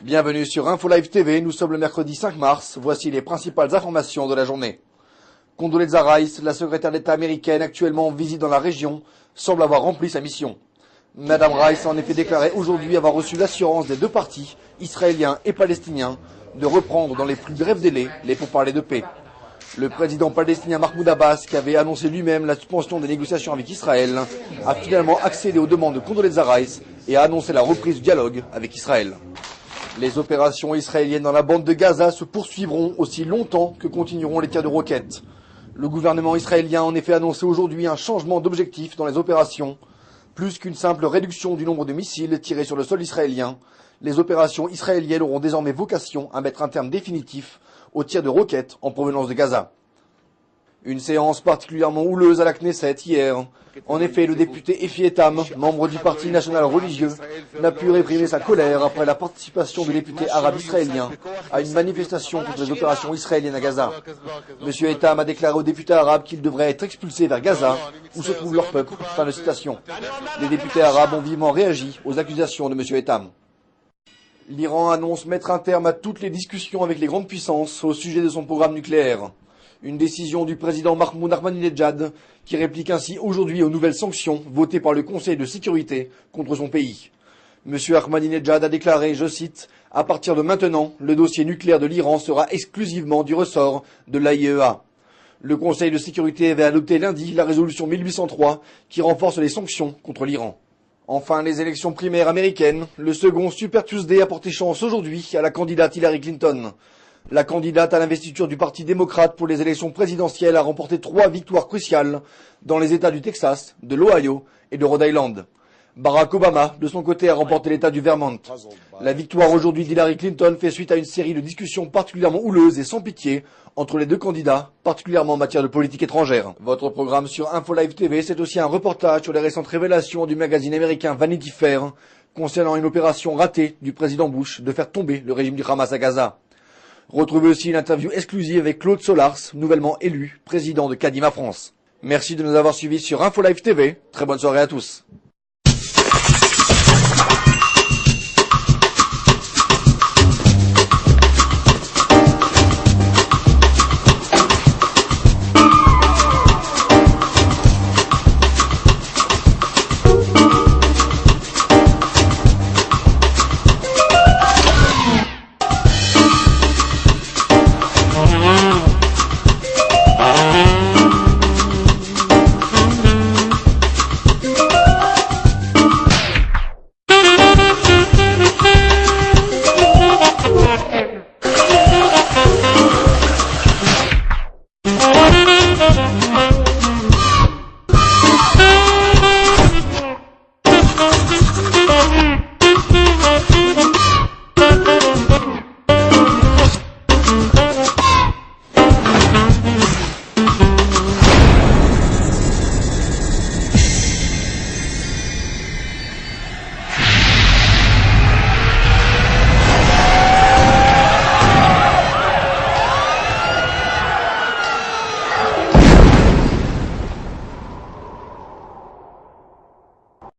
Bienvenue sur Info Live TV, nous sommes le mercredi 5 mars, voici les principales informations de la journée. Condoleezza Rice, la secrétaire d'État américaine actuellement en visite dans la région, semble avoir rempli sa mission. Madame Rice a en effet déclaré aujourd'hui avoir reçu l'assurance des deux partis, israéliens et palestiniens, de reprendre dans les plus brefs délais les pourparlers de paix. Le président palestinien Mahmoud Abbas, qui avait annoncé lui-même la suspension des négociations avec Israël, a finalement accédé aux demandes de Condoleezza Rice et a annoncé la reprise du dialogue avec Israël. Les opérations israéliennes dans la bande de Gaza se poursuivront aussi longtemps que continueront les tirs de roquettes. Le gouvernement israélien a en effet annoncé aujourd'hui un changement d'objectif dans les opérations. Plus qu'une simple réduction du nombre de missiles tirés sur le sol israélien, les opérations israéliennes auront désormais vocation à mettre un terme définitif aux tirs de roquettes en provenance de Gaza. Une séance particulièrement houleuse à la Knesset hier. En effet, le député Efi Etam, membre du Parti national religieux, n'a pu réprimer sa colère après la participation de députés arabes israéliens à une manifestation contre les opérations israéliennes à Gaza. Monsieur Etam a déclaré aux députés arabes qu'ils devraient être expulsés vers Gaza, où se trouve leur peuple. Fin de citation. Les députés arabes ont vivement réagi aux accusations de monsieur Etam. L'Iran annonce mettre un terme à toutes les discussions avec les grandes puissances au sujet de son programme nucléaire. Une décision du président Mahmoud Ahmadinejad qui réplique ainsi aujourd'hui aux nouvelles sanctions votées par le Conseil de sécurité contre son pays. Monsieur Ahmadinejad a déclaré, je cite, « À partir de maintenant, le dossier nucléaire de l'Iran sera exclusivement du ressort de l'AIEA ». Le Conseil de sécurité avait adopté lundi la résolution 1803 qui renforce les sanctions contre l'Iran. Enfin, les élections primaires américaines, le second Super Tuesday a porté chance aujourd'hui à la candidate Hillary Clinton. La candidate à l'investiture du Parti démocrate pour les élections présidentielles a remporté 3 victoires cruciales dans les États du Texas, de l'Ohio et de Rhode Island. Barack Obama, de son côté, a remporté l'État du Vermont. La victoire aujourd'hui d'Hillary Clinton fait suite à une série de discussions particulièrement houleuses et sans pitié entre les deux candidats, particulièrement en matière de politique étrangère. Votre programme sur Info Live TV, c'est aussi un reportage sur les récentes révélations du magazine américain Vanity Fair concernant une opération ratée du président Bush de faire tomber le régime du Hamas à Gaza. Retrouvez aussi une interview exclusive avec Claude Solars, nouvellement élu président de Kadima France. Merci de nous avoir suivis sur Info Live TV. Très bonne soirée à tous.